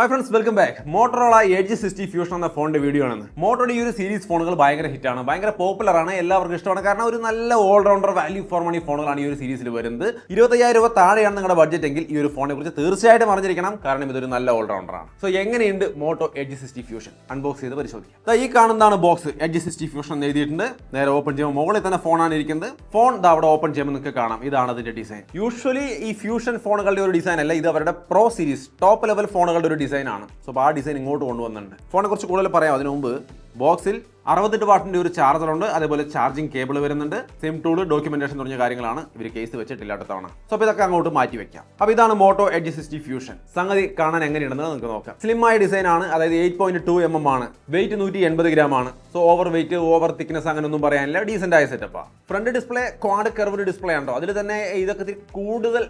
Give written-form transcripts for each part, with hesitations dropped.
Hi friends, welcome back. Motorola Edge 60 Fusion എന്ന ഫോണിന്റെ video ആണ്. മോട്ടോയുടെ ഈ ഒരു സീരീസ് ഫോണുകൾ ഭയങ്കര ഹിറ്റാണ്, ഭയങ്കര പോപ്പുലർ ആണ്, എല്ലാവർക്കും ഇഷ്ടമാണ്. കാരണം ഒരു നല്ല ഓൾറൗണ്ടർ വാല്യൂ ഫോർ മണി ഫോണുകളാണ് ഈ ഒരു സീരീസിൽ വരുന്നത്. 25,000 രൂപ താഴെയാണ് നിങ്ങളുടെ ബഡ്ജറ്റ് എങ്കിൽ ഈ ഒരു ഫോണിനെ കുറിച്ച് തീർച്ചയായിട്ടും അറിഞ്ഞിരിക്കണം, കാരണം ഇതൊരു നല്ല ഓൾറൗണ്ടർ ആണ്. സോ എങ്ങനെയുണ്ട് മോട്ടോ Edge 60 Fusion? അൺബോക്സ് ചെയ്ത് പരിശോധിക്കാം. ഈ കാണുന്നതാണ് ബോക്സ്. Edge 60 Fusion എന്ന് എഴുതിയിട്ടുണ്ട്. നേരെ ഓപ്പൺ ചെയ്യുമ്പോൾ മുകളിൽ തന്നെ ഫോണാണ് ഇരിക്കുന്നത്. ഫോൺ അവിടെ ഓപ്പൺ ചെയ്യുമ്പോൾ നിങ്ങൾക്ക് കാണാം, ഇതാണ് അതിന്റെ ഡിസൈൻ. യൂഷ്വലി ഈ ഫ്യൂഷൻ ഫോണുകളുടെ ഒരു ഡിസൈൻ അല്ല, ഇത് അവരുടെ പ്രോ സീരീസ് ടോപ്പ് ലെവൽ ഫോണുകളുടെ ഒരു ഡിസൈൻ ആണ്. സോ ആ ഡിസൈൻ ഇങ്ങോട്ട് കൊണ്ടുവന്നിട്ടുണ്ട്. ഫോണിനെ കുറിച്ച് കൂടുതൽ പറയാം. അതിനു മുമ്പ് ബോക്സിൽ 68 വാട്ടിന്റെ ഒരു ചാർജറുണ്ട്, അതേപോലെ ചാർജിങ് കേബിൾ വരുന്നുണ്ട്, സിം ടൂൾ, ഡോക്യുമെന്റേഷൻ തുടങ്ങിയ കാര്യങ്ങളാണ് ഇവർ കേസ് വെച്ചിട്ടില്ല അടുത്ത തവണ. സോ അപ്പോൾ ഇതൊക്കെ അങ്ങോട്ട് മാറ്റി വെക്കാം. അപ്പോൾ ഇതാണ് മോട്ടോ Edge 60 Fusion. സംഗതി കാണാൻ എങ്ങനെയുണ്ടെന്ന് നമുക്ക് നോക്കാം. സ്ലിം ആയ ഡിസൈൻ ആണ്, അതായത് 8.2 mm ആണ്, വെയിറ്റ് 180 ഗ്രാം ആണ്. So over weight, over thickness അങ്ങനെ ഒന്നും പറയാനില്ല, ഡീസന്റ് ആയ സെറ്റപ്പാ. Front display quad curved display ഉണ്ടോ, അതിൽ തന്നെ ഇതൊക്കെ കൂടുതൽ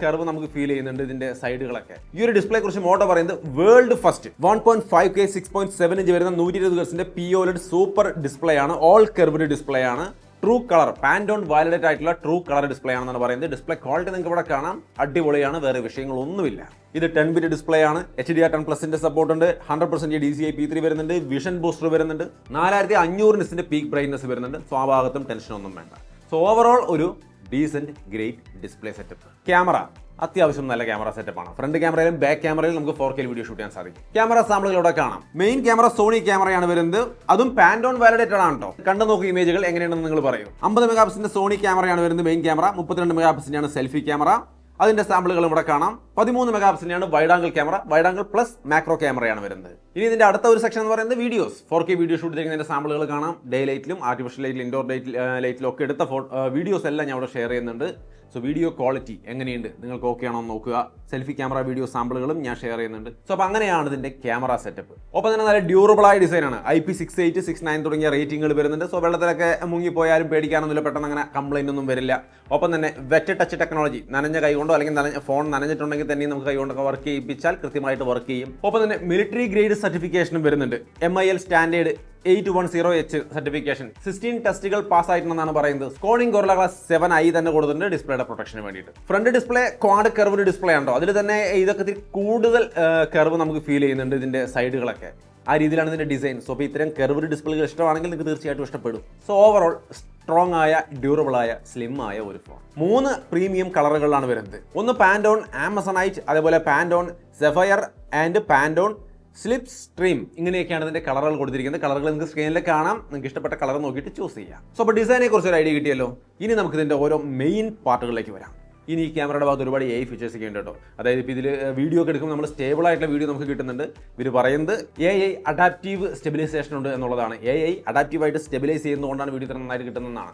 കർവ് നമുക്ക് ഫീൽ ചെയ്യുന്നുണ്ട് ഇതിന്റെ സൈഡുകളൊക്കെ. ഈ ഒരു ഡിസ്പ്ലേ കുറിച്ച് മോട്ടോ പറയുന്നത് വേൾഡ് ഫസ്റ്റ് 1.5K 6.7 ഇഞ്ച് വരുന്ന 120 ഹെർട്സിന്റെ POLED സൂപ്പർ ഡിസ്പ്ലേ ആണ്, ഓൾ കർവ്ഡ് ഡിസ്പ്ലേ ആണ്, ട്രൂ കളർ പാൻഡോൺ വാലിഡേറ്റ് ആയിട്ടുള്ള ട്രൂ കളർ ഡിസ്പ്ലേ ആണെന്നാണ് പറയുന്നത്. ഡിസ്പ്ലേ ക്വാളിറ്റി നിങ്ങൾക്ക് ഇവിടെ കാണാം, അടിപൊളിയാണ്, വേറെ വിഷയങ്ങളൊന്നുമില്ല. ഇത് 10-bit ഡിസ്പ്ലേ ആണ്, HDR10+ന്റെ സപ്പോർട്ട് ഉണ്ട്, 100% DCI P3 വരുന്നുണ്ട്, വിഷൻ ബൂസ്റ്റർ വരുന്നുണ്ട്, 4500 നിറ്റ്സിന്റെ പീക്ക് ബ്രൈറ്റ്നസ് വരുന്നുണ്ട്. സോ ആ ഭാഗത്തും ടെൻഷൻ ഒന്നും വേണ്ട. സോ ഓവറോൾ ഒരു decent great display setup. Camera അത്യാവശ്യം നല്ല ക്യാമറ സെറ്റപ്പ് ആണ്. ഫ്രണ്ട് ക്യാമറയിലും ബാക്ക് ക്യാമറയിലും നമുക്ക് 4K വീഡിയോ ഷൂട്ട് ചെയ്യാൻ സാധിക്കും. ക്യാമറ സാമ്പിളുകൾ ഇവിടെ കാണാം. മെയിൻ ക്യാമറ സോണി ക്യാമറയാണ് വരുന്നത്, അതും പാൻഡോൺ വാലിഡേറ്റഡ് ആണ് കേട്ടോ. കണ്ടു നോക്കുക ഇമേജുകൾ എങ്ങനെയാണെന്ന് നിങ്ങൾ പറയൂ. 50 മെഗാപിക്സലിന്റെ സോണി ക്യാമറയാണ് വരുന്നത് മെയിൻ ക്യാമറ, 32 മെഗാപിക്സലിന്റെ സെൽഫി ക്യാമറ, അതിന്റെ സാമ്പിളുകൾ ഇവിടെ കാണാം. 13 മെഗാപിക്സലിനാണ് wide angle camera, wide angle plus macro ക്യാമറയാണ് വരുന്നത്. ഇനി ഇതിന്റെ അടുത്ത ഒരു സെക്ഷൻ എന്ന് പറയുന്നത് വീഡിയോസ്. 4K വീഡിയോ ഷൂട്ട് ചെയ്യുന്നതിന്റെ സാമ്പിളുകൾ കാണാം. ഡേ ലൈറ്റിലും ആർട്ടിഫിഷ്യൽ ലൈറ്റിലും ഇൻഡോർ ലൈറ്റിലും ഒക്കെ എടുത്ത വീഡിയോസ് എല്ലാം ഞാൻ ഇവിടെ ഷെയർ ചെയ്യുന്നുണ്ട്. സോ വീഡിയോ ക്വാളിറ്റി എങ്ങനെയുണ്ട്, നിങ്ങൾക്ക് ഓക്കെ ആണോ എന്ന് നോക്കുക. സെൽഫി ക്യാമറ വീഡിയോ സാമ്പിളുകളും ഞാൻ ഷെയർ ചെയ്യുന്നുണ്ട്. സോ അപ്പോൾ അങ്ങനെയാണ് ഇതിന്റെ ക്യാമറ സെറ്റപ്പ്. ഒപ്പം തന്നെ നല്ല ഡ്യൂറബിൾ ആയ ഡിസൈനാണ്. IP68, 69 തുടങ്ങിയ റേറ്റിംഗുകൾ വരുന്നുണ്ട്. സോ വെള്ളത്തിലൊക്കെ മുങ്ങിപ്പോയാലും പേടിക്കാനൊന്നുമില്ല, പെട്ടെന്ന് അങ്ങനെ കംപ്ലൈന്റ് ഒന്നും വരില്ല. ഒപ്പം തന്നെ വെറ്റ് ടച്ച് ടെക്നോളജി, നനഞ്ഞ കൈകൊണ്ടോ അല്ലെങ്കിൽ ഫോൺ നനഞ്ഞിട്ടുണ്ടെങ്കിൽ തന്നെ നമുക്ക് കൈകൊണ്ടൊക്കെ വർക്ക് ചെയ്യിപ്പിച്ചാൽ കൃത്യമായിട്ട് വർക്ക് ചെയ്യും. ഒപ്പം തന്നെ മിലിറ്ററി ഗ്രേഡ് സർട്ടിഫിക്കേഷനും വരുന്നുണ്ട്. MIL സ്റ്റാൻഡേർഡ് 810H സർട്ടിഫിക്കേഷൻ, 16 ടെസ്റ്റുകൾ പാസ് ആയിട്ടുണ്ടെന്നാണ് പറയുന്നത്. സ്കോണിംഗ് ഗോറില്ല ഗ്ലാസ് 7i തന്നെ കൊടുത്തിട്ടുണ്ട് ഡിസ്പ്ലേയുടെ പ്രൊട്ടക്ഷന് വേണ്ടിയിട്ട്. Front display quad curved display ഉണ്ടോ, അതിൽ തന്നെ ഇതൊക്കെ കൂടുതൽ കർവ് നമുക്ക് ഫീൽ ചെയ്യുന്നുണ്ട് ഇതിന്റെ സൈഡുകളൊക്കെ. ആ രീതിയിലാണ് ഇതിന്റെ ഡിസൈൻ. സോ അപ്പോൾ ഇത്തരം കർവ്ഡ് ഡിസ്പ്ലേകൾ ഇഷ്ടമാണെങ്കിൽ നിങ്ങൾക്ക് തീർച്ചയായിട്ടും ഇഷ്ടപ്പെടും. സോ ഓവറോൾ സ്ട്രോങ് ആയ, ഡ്യൂറബിൾ ആയ, സ്ലിം ആയ ഒരു ഫോൺ. 3 പ്രീമിയം കളറുകളിലാണ് വരുന്നത്. ഒന്ന് പാൻഡോൺ ആമസണൈറ്റ്, അതേപോലെ പാൻഡോൺ സെഫയർ ആൻഡ് പാൻഡോൺ സ്ലിപ്പ് സ്ട്രീം, ഇങ്ങനെയൊക്കെയാണ് ഇതിന്റെ കളറുകൾ കൊടുത്തിരിക്കുന്നത്. കളറുകൾ നിങ്ങൾക്ക് സ്ക്രീനിൽ കാണാം, നിങ്ങൾക്ക് ഇഷ്ടപ്പെട്ട കളർ നോക്കിയിട്ട് ചൂസ് ചെയ്യാം. സോ അപ്പോൾ ഡിസൈനെ കുറിച്ച് ഒരു ഐഡിയ കിട്ടിയല്ലോ. ഇനി നമുക്ക് ഇതിന്റെ ഓരോ മെയിൻ പാർട്ടുകളിലേക്ക് വരാം. ഇനി ഈ ക്യാമറയുടെ ഭാഗത്ത് ഒരുപാട് AI ഫീച്ചേഴ്സ് ഒക്കെ ഉണ്ട് കേട്ടോ. അതായത് ഇപ്പോൾ ഇതിൽ വീഡിയോ ഒക്കെ എടുക്കുമ്പോൾ നമ്മൾ സ്റ്റേബിൾ ആയിട്ടുള്ള വീഡിയോ നമുക്ക് കിട്ടുന്നുണ്ട്. ഇവർ പറയുന്നത് AI അഡാപ്റ്റീവ് സ്റ്റെബിലൈസേഷൻ ഉണ്ട് എന്നുള്ളതാണ്. AI അഡാപ്റ്റീവായിട്ട് സ്റ്റെബിലൈസ് ചെയ്യുന്നതുകൊണ്ടാണ് വീഡിയോ ഇത്ര നന്നായിട്ട് കിട്ടുന്നതെന്നാണ്.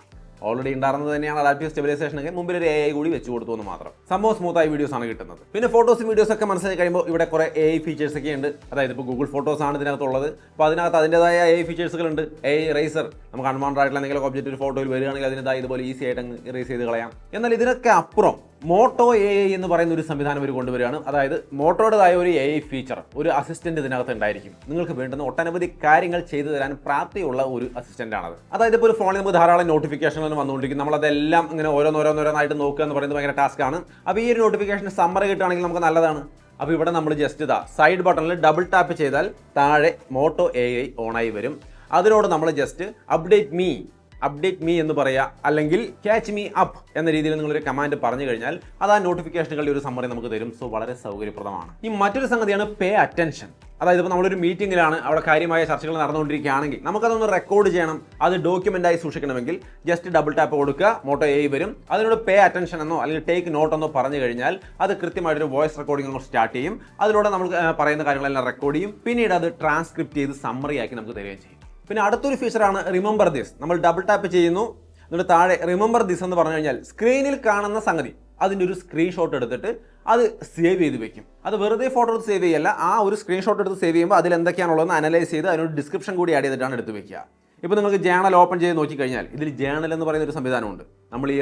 ഓൾറെഡി ഉണ്ടായിരുന്നത് തന്നെയാണ് അഡാപ്റ്റീവ് സ്റ്റെബിലൈസേഷൻ ഒക്കെ, മുമ്പിൽ ഒരു AI കൂടി വെച്ച് കൊടുത്തു എന്ന് മാത്രം. സംഭവം സ്മൂത്ത് ആയ വീഡിയോസ് ആണ് കിട്ടുന്നത്. പിന്നെ ഫോട്ടോസും വീഡിയോസ് ഒക്കെ മനസ്സിലാക്കി കഴിയുമ്പോൾ ഇവിടെ കുറേ AI ഫീച്ചേഴ്സ് ഒക്കെ ഉണ്ട്. അതായത് ഇപ്പോൾ ഗൂഗിൾ ഫോട്ടോസ് ആണ് ഇതിനകത്തുള്ളത്. അപ്പോൾ അതിനകത്ത് അതിൻ്റെതായ AI ഫീച്ചേഴ്സുകൾ ഉണ്ട്. AI ഇറേസർ, നമുക്ക് അൺവാണ്ടഡ് ആയിട്ടുള്ള എന്തെങ്കിലും ഒബ്ജക്റ്റ് ഒരു ഫോട്ടോയിൽ വരികയാണെങ്കിൽ അതിൻ്റെതായ ഇതുപോലെ ഈസി ആയിട്ട് അങ്ങ് ഇറേസ് ചെയ്ത് കളയാം. എന്നാൽ ഇതിനൊക്കെ അപ്പുറം മോട്ടോ AI എന്ന് പറയുന്ന ഒരു സംവിധാനം ഇവർ കൊണ്ടുവരികയാണ്. അതായത് മോട്ടോയുടേതായ ഒരു AI ഫീച്ചർ, ഒരു അസിസ്റ്റന്റ് ഇതിനകത്ത് ഉണ്ടായിരിക്കും. നിങ്ങൾക്ക് വേണ്ടുന്ന ഒട്ടനവധി കാര്യങ്ങൾ ചെയ്തു തരാൻ പ്രാപ്തിയുള്ള ഒരു അസിസ്റ്റന്റ് ആണത്. അതായത് ഇപ്പോൾ ഒരു ഫോണിൽ നമുക്ക് ധാരാളം നോട്ടിഫിക്കേഷനുകൾ വന്നുകൊണ്ടിരിക്കും. നമ്മളതെല്ലാം ഇങ്ങനെ ഓരോന്നോരോന്നായിട്ട് നോക്കുക എന്ന് പറയുന്നത് ഭയങ്കര ടാസ്ക് ആണ്. അപ്പോൾ ഈ ഒരു നോട്ടിഫിക്കേഷൻ സമ്മറി കിട്ടുകയാണെങ്കിൽ നമുക്ക് നല്ലതാണ്. അപ്പോൾ ഇവിടെ നമ്മൾ ജസ്റ്റ് സൈഡ് ബട്ടണിൽ ഡബിൾ ടാപ്പ് ചെയ്താൽ താഴെ മോട്ടോ AI ഓണായി വരും. അതിനോട് നമ്മൾ ജസ്റ്റ് അപ്ഡേറ്റ് മീ എന്ന് പറയുക, അല്ലെങ്കിൽ ക്യാച്ച് മീ അപ്പ് എന്ന രീതിയിൽ നിങ്ങളൊരു കമാൻഡ് പറഞ്ഞു കഴിഞ്ഞാൽ അത് ആ നോട്ടിഫിക്കേഷനുകളുടെ ഒരു സമ്മറി നമുക്ക് തരും. സോ വളരെ സൗകര്യപ്രദമാണ്. ഈ മറ്റൊരു സംഗതിയാണ് പേ അറ്റൻഷൻ. അതായത് ഇപ്പോൾ നമ്മളൊരു മീറ്റിംഗിലാണ്, അവിടെ കാര്യമായ ചർച്ചകൾ നടന്നുകൊണ്ടിരിക്കുകയാണെങ്കിൽ നമുക്കതൊന്ന് റെക്കോർഡ് ചെയ്യണം, അത് ഡോക്യുമെൻ്റായി സൂക്ഷിക്കണമെങ്കിൽ ജസ്റ്റ് ഡബിൾ ടാപ്പ് കൊടുക്കുക, മോട്ടോ AI വരും. അതിനോട് പേ അറ്റൻഷൻ എന്നോ അല്ലെങ്കിൽ ടേക്ക് നോട്ട് എന്നോ പറഞ്ഞു കഴിഞ്ഞാൽ അത് കൃത്യമായിട്ടൊരു വോയിസ് റെക്കോർഡിംഗ് അങ്ങ് സ്റ്റാർട്ട് ചെയ്യും. അതിലൂടെ നമ്മൾ പറയുന്ന കാര്യങ്ങളെല്ലാം റെക്കോർഡ് ചെയ്യും. പിന്നീട് അത് ട്രാൻസ്ക്രിപ്റ്റ് ചെയ്ത് സമ്മറിയാക്കി നമുക്ക് തരികയും ചെയ്യും. പിന്നെ അടുത്തൊരു ഫീച്ചറാണ് റിമെമ്പർ ദിസ്. നമ്മൾ ഡബിൾ ടാപ്പ് ചെയ്യുന്നു, എന്നിട്ട് താഴെ റിമെമ്പർ ദിസ് എന്ന് പറഞ്ഞു കഴിഞ്ഞാൽ സ്ക്രീനിൽ കാണുന്ന സംഗതി അതിൻ്റെ ഒരു സ്ക്രീൻഷോട്ട് എടുത്തിട്ട് അത് സേവ് ചെയ്ത് വെക്കും. അത് വെറുതെ ഫോട്ടോ എടുത്ത് സേവ് ചെയ്യല്ല, ആ ഒരു സ്ക്രീൻഷോട്ട് എടുത്ത് സേവ് ചെയ്യുമ്പോൾ അതിൽ എന്തൊക്കെയാണുള്ളതെന്ന് അനലൈസ് ചെയ്ത് അതിനൊരു ഡിസ്ക്രിപ്ഷൻ കൂടി ആഡ് ചെയ്തിട്ടാണ് എടുത്ത് വെക്കുക. ഇപ്പോൾ നിങ്ങൾക്ക് ജേണൽ ഓപ്പൺ ചെയ്ത് നോക്കിക്കഴിഞ്ഞാൽ ഇതിൽ ജേണൽ എന്ന് പറയുന്ന ഒരു സംവിധാനമുണ്ട്. നമ്മൾ ഈ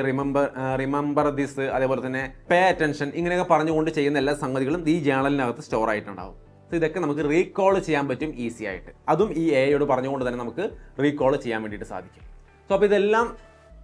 റിമെമ്പർ ദിസ്, അതേപോലെ തന്നെ പേ അറ്റൻഷൻ, ഇങ്ങനെയൊക്കെ പറഞ്ഞുകൊണ്ട് ചെയ്യുന്ന എല്ലാ സംഗതികളും ഈ ജേണലിനകത്ത് സ്റ്റോർ ആയിട്ടുണ്ടാവും. സോ ഇതൊക്കെ നമുക്ക് റീകോൾ ചെയ്യാൻ പറ്റും ഈസി ആയിട്ട്. അതും ഈ AI പറഞ്ഞുകൊണ്ട് തന്നെ നമുക്ക് റീകോൾ ചെയ്യാൻ വേണ്ടിയിട്ട് സാധിക്കും. സോ അപ്പോൾ ഇതെല്ലാം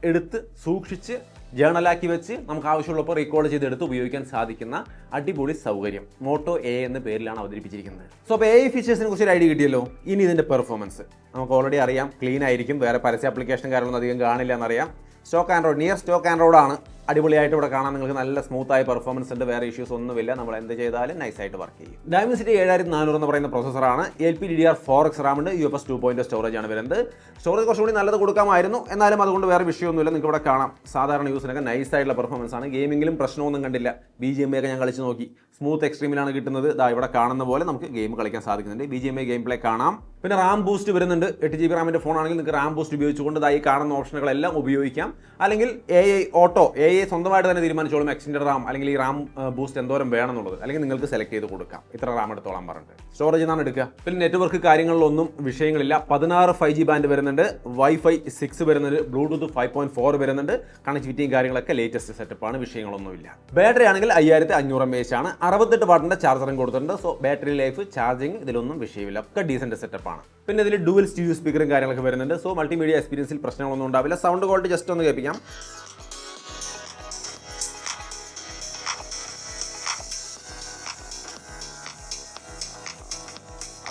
എടുത്ത് സൂക്ഷിച്ച് ജേണലാക്കി വെച്ച് നമുക്ക് ആവശ്യമുള്ളപ്പോൾ റെക്കോർഡ് ചെയ്തെടുത്ത് ഉപയോഗിക്കാൻ സാധിക്കുന്ന അടിപൊളി സൗകര്യം മോട്ടോ എ എന്ന പേരിലാണ് അവതരിപ്പിച്ചിരിക്കുന്നത്. സോ അപ്പോൾ എ ഫീച്ചേഴ്സിനെ കുറിച്ച് ഒരു ഐഡിയ കിട്ടിയല്ലോ. ഇനി ഇതിൻ്റെ പെർഫോമൻസ് നമുക്ക് ഓൾറെഡി അറിയാം, ക്ലീൻ ആയിരിക്കും, വേറെ പരസ്യ ആപ്ലിക്കേഷൻ കാര്യങ്ങളൊന്നും അധികം കാണില്ല എന്നറിയാം. Stock Android, near stock Android ആണ്. അടിപൊളിയായിട്ട് ഇവിടെ കാണാൻ നിങ്ങൾക്ക് നല്ല സ്മൂത്തായ പെർഫോമൻസ് ഉണ്ട്, വേറെ ഇഷ്യൂസ് ഒന്നുമില്ല. നമ്മൾ എന്ത് ചെയ്താലും നൈസായിട്ട് വർക്ക് ചെയ്യും. ഡയമൻസിറ്റി 7400 എന്ന് പറയുന്ന പ്രോസസ്സറാണ്. LPDDR4X RAM ഉണ്ട്, UFS 2.0 സ്റ്റോറേജ് ആണ് വരുന്നത്. സ്റ്റോറേജ് കുറച്ചുകൂടി നല്ലത് കൊടുക്കാമായിരുന്നു, എന്നാലും അതുകൊണ്ട് വേറെ വിഷയമൊന്നുമില്ല. നിങ്ങൾക്ക് ഇവിടെ കാണാം സാധാരണ യൂസിനൊക്കെ നൈസായിട്ടുള്ള പെർഫോമൻസ് ആണ്. ഗെയിമിങ്ങിലും പ്രശ്നമൊന്നും കണ്ടില്ല. BGMI ഒക്കെ ഞാൻ കളിച്ച് നോക്കി, സ്മൂത്ത് എക്സ്ട്രീമിലാണ് കിട്ടുന്നത്. ഇവിടെ കാണുന്ന പോലെ നമുക്ക് ഗെയിം കളിക്കാൻ സാധിക്കുന്നുണ്ട്. BGMI ഗെയിം പ്ലേ കാണാം. പിന്നെ റാം ബൂസ്റ്റ് വരുന്നുണ്ട്. 8GB റാമിൻ്റെ ഫോൺ ആണെങ്കിൽ നിങ്ങൾക്ക് റാം ബൂസ്റ്റ് ഉപയോഗിച്ചുകൊണ്ട് ഈ കാണുന്ന ഓപ്ഷനുകളെല്ലാം ഉപയോഗിക്കാം. അല്ലെങ്കിൽ AI ഓട്ടോ, AI സ്വന്തമായിട്ട് തന്നെ തീരുമാനിച്ചോളും എക്സ്റ്റൻഡ് റാം അല്ലെങ്കിൽ ഈ റാം ബൂസ്റ്റ് എന്തോരം വേണമെന്നുള്ളത്. അല്ലെങ്കിൽ നിങ്ങൾക്ക് സെലക്ട് ചെയ്ത് കൊടുക്കാം, ഇത്ര റാം എടുത്തോളാൻ പറഞ്ഞിട്ട്. സ്റ്റോറേജ് എന്നാണ് എടുക്കുക. പിന്നെ നെറ്റ്വർക്ക് കാര്യങ്ങളിലൊന്നും വിഷയങ്ങളില്ല. 16 5G ബാൻഡ് വരുന്നുണ്ട്, Wi-Fi 6 വരുന്നുണ്ട്, ബ്ലൂടൂത്ത് 5.4 വരുന്നുണ്ട്. കണക്ടിവിറ്റിയും കാര്യങ്ങളൊക്കെ ലേറ്റസ്റ്റ് സെറ്റപ്പാണ്, വിഷയങ്ങളൊന്നുമില്ല. ബാറ്ററി ആണെങ്കിൽ 5500 mAh ആണ്. 68 വാട്ടിന്റെ ചാർജറും കൊടുത്തിട്ടുണ്ട്. സോ ബാറ്ററി ലൈഫ്, ചാർജിങ് ഇതിലൊന്നും വിഷയമില്ല, ഒക്കെ ഡീസന്റ് സെറ്റപ്പാണ്. പിന്നെ ഇതിൽ ഡുവൽ സ്റ്റീരിയോ സ്പീക്കറും കാര്യങ്ങളൊക്കെ വരുന്നുണ്ട്. സോ മൾട്ടിമീഡിയ എക്സ്പീരിയൻസിൽ പ്രശ്നങ്ങളൊന്നും ഉണ്ടാവില്ല. സൗണ്ട് ക്വാളിറ്റി ജസ്റ്റ് ഒന്ന് കേൾപ്പിക്കാം.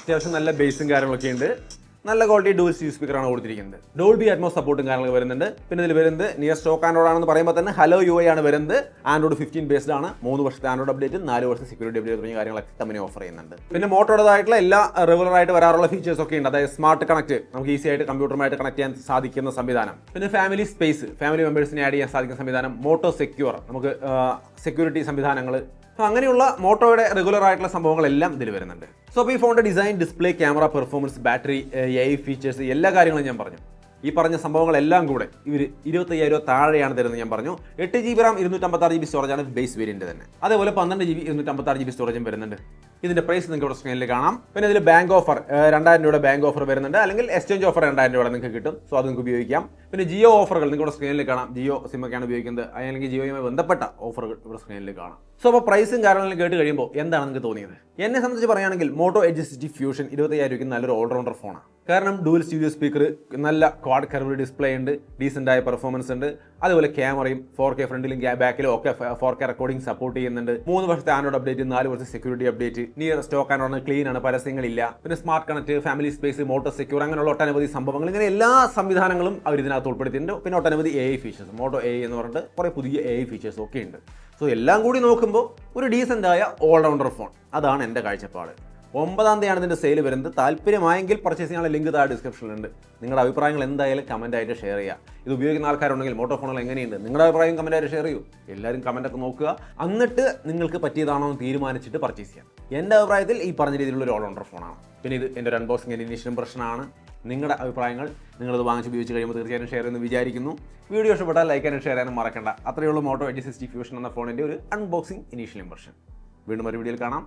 അത്യാവശ്യം നല്ല ബേസും കാര്യങ്ങളൊക്കെ ഉണ്ട്. നല്ല ക്വാളിറ്റി ഡുവൽ സ്റ്റീരിയോ സ്പീക്കറാണ് കൊടുത്തിരിക്കുന്നത്. ഡോൾബി അറ്റ്മോസ് സപ്പോർട്ടും കാര്യങ്ങളൊക്കെ വരുന്നുണ്ട്. പിന്നെ ഇതിൽ വരുന്നത് നിയർ സ്റ്റോക്ക് ആൻഡ്രോയിഡ് ആണെന്ന് പറയുമ്പോൾ തന്നെ ഹലോ UI ആണ് വരുന്നത്. ആൻഡ്രോയിഡ് 15 ബേസ്ഡ് ആണ്. 3 വർഷത്തെ ആൻഡ്രോയിഡ് അപ്ഡേറ്റ്, 4 വർഷത്തെ സെക്യൂരിറ്റി അപ്ഡേറ്റ് തുടങ്ങിയ കാര്യങ്ങളൊക്കെ കമ്പനി ഓഫർ ചെയ്യുന്നുണ്ട്. പിന്നെ മോട്ടോയുടേതായിട്ടുള്ള എല്ലാ റെഗുലർ ആയിട്ട് വരാറുള്ള ഫീച്ചേഴ്സ് ഒക്കെ ഉണ്ട്. അതായത് സ്മാർട്ട് കണക്ട്, നമുക്ക് ഈസി ആയിട്ട് കമ്പ്യൂട്ടറുമായിട്ട് കണക്ട് ചെയ്യാൻ സാധിക്കുന്ന സംവിധാനം. പിന്നെ ഫാമിലി സ്പേസ്, ഫാമിലി മെമ്പേഴ്സിനെ ആഡ് ചെയ്യാൻ സാധിക്കുന്ന സംവിധാനം. മോട്ടോ സെക്യൂർ, നമുക്ക് സെക്യൂരിറ്റി സംവിധാനങ്ങൾ, അങ്ങനെയുള്ള മോട്ടോയുടെ റെഗുലർ ആയിട്ടുള്ള സംഭവങ്ങളെല്ലാം ഇതിൽ വരുന്നുണ്ട്. സോ അപ്പോൾ ഈ ഫോണിൻ്റെ design, display, camera, performance, battery, AI features, എല്ലാ കാര്യങ്ങളും ഞാൻ പറഞ്ഞു. ഈ പറഞ്ഞ സംഭവങ്ങളെല്ലാം കൂടെ ഇവർ 25,000 താഴെയാണ് തരുന്നത് ഞാൻ പറഞ്ഞു. 8GB Ram 256GB സ്റ്റോറേജാണ് base variant തന്നെ. അതേപോലെ 12GB 256GB സ്റ്റോറേജും വരുന്നുണ്ട്. ഇതിന്റെ പ്രൈസ് നിങ്ങൾക്ക് ഇവിടെ സ്ക്രീനിൽ കാണാം. പിന്നെ ഇതിൽ ബാങ്ക് ഓഫർ 2000 രൂപയുടെ ബാങ്ക് ഓഫർ വരുന്നുണ്ട്, അല്ലെങ്കിൽ എക്സ്ചേഞ്ച് ഓഫർ 2000 രൂപയുടെ നിങ്ങൾക്ക് കിട്ടും. സോ അത് നിങ്ങൾക്ക് ഉപയോഗിക്കാം. പിന്നെ ജിയോ ഓഫറുകൾ നിങ്ങൾക്ക് ഇവിടെ സ്ക്രീനിൽ കാണാം. ജിയോ സിമ്മൊക്കെയാണ് ഉപയോഗിക്കുന്നത്, അല്ലെങ്കിൽ ജിയോയുമായി ബന്ധപ്പെട്ട ഓഫറുകൾ ഇവിടെ സ്ക്രീനിൽ കാണാം. സോ അപ്പോൾ പ്രൈസും കാര്യങ്ങളും കേട്ട് കഴിയുമ്പോൾ എന്താണ് നിങ്ങൾക്ക് തോന്നിയത്? എന്നെ സംബന്ധിച്ച് പറയുകയാണെങ്കിൽ മോട്ടോ എഡ്ജ് 60 ഫ്യൂഷൻ 25,000 രൂപയ്ക്ക് നല്ലൊരു ഓൾറൗണ്ടർ ഫോണാണ്. കാരണം ഡുവൽ സ്റ്റീരിയോ സ്പീക്കർ, നല്ല ക്വാഡ് കർവ്ഡ് ഡിസ്പ്ലേ ഉണ്ട്, ഡീസൻ്റ് ആയ പെർഫോമൻസ് ഉണ്ട്. അതുപോലെ ക്യാമറയും 4K ഫ്രണ്ടിലും ബാക്കിലും ഒക്കെ 4K റെക്കോർഡിംഗ് സപ്പോർട്ട് ചെയ്യുന്നുണ്ട്. 3 വർഷത്തെ ആൻഡ്രോയിഡ് അപ്ഡേറ്റ്, 4 വർഷത്തെ security update, near stock Android clean ആണ്, പരസ്യങ്ങളില്ല. പിന്നെ smart connect, family space, Moto secure, അങ്ങനെയുള്ള ഒട്ടനവധി സംഭവങ്ങൾ, ഇങ്ങനെ എല്ലാ സംവിധാനങ്ങളും അവർ ഇതിനകത്ത് ഉൾപ്പെടുത്തിയിട്ടുണ്ട്. പിന്നെ ഒട്ടനവധി AI ഫീച്ചേഴ്സ്, മോട്ടോ AI എന്ന് പറഞ്ഞിട്ട് കുറേ പുതിയ AI ഫീച്ചേഴ്സ് ഒക്കെ ഉണ്ട്. സോ എല്ലാം കൂടി നോക്കുമ്പോൾ ഒരു ഡീസൻ്റ് ആയ ഓൾറൗണ്ടർ ഫോൺ, അതാണ് എൻ്റെ കാഴ്ചപ്പാട്. 9-ാം തീയതിയാണ് ഇതിൻ്റെ സെയിൽ വരുന്നത്. താല്പര്യമായെങ്കിൽ പർച്ചേസ് ചെയ്യാനുള്ള ലിങ്ക് താഴെ ഡിസ്ക്രിപ്ഷനിലുണ്ട്. നിങ്ങളുടെ അഭിപ്രായങ്ങൾ എന്തായാലും കമൻറ്റായിട്ട് ഷെയർ ചെയ്യുക. ഇത് ഉപയോഗിക്കുന്ന ആൾക്കാരുണ്ടെങ്കിൽ മോട്ടോ ഫോണുകൾ എങ്ങനെയുണ്ട്, നിങ്ങളുടെ അഭിപ്രായം കമൻറ്റായിട്ട് ഷെയർ ചെയ്യൂ. എല്ലാവരും കമൻറ്റൊക്കെ നോക്കുക, എന്നിട്ട് നിങ്ങൾക്ക് പറ്റിയതാണോ എന്ന് തീരുമാനിച്ചിട്ട് പർച്ചേസ് ചെയ്യാം. എൻ്റെ അഭിപ്രായത്തിൽ ഈ പറഞ്ഞ രീതിയിലുള്ള ഒരു ഓൾറൗണ്ടർ ഫോണാണ്. പിന്നെ ഇത് എൻ്റെ ഒരു അൺബോക്സിംഗ് ഇനീഷ്യൽ ഇംപ്രഷനാണ്. നിങ്ങളുടെ അഭിപ്രായങ്ങൾ നിങ്ങളിത് വാങ്ങിച്ച് ഉപയോഗിച്ച് കഴിയുമ്പോൾ തീർച്ചയായും ഷെയർ ചെയ്യുമെന്ന് വിചാരിക്കുന്നു. വീഡിയോ ഇഷ്ടപ്പെട്ടാൽ ലൈക്ക് ചെയ്യാനും ഷെയർ ചെയ്യാനും മറക്കണ്ട. അത്രയേ ഉള്ളൂ മോട്ടോ എഡ്ജ് 60 ഫ്യൂഷൻ എന്ന ഫോണിൻ്റെ ഒരു അൺബോക്സിംഗ് ഇനീഷ്യൽ ഇംപ്രഷൻ. വീണ്ടും ഒരു വീഡിയോയിൽ കാണാം.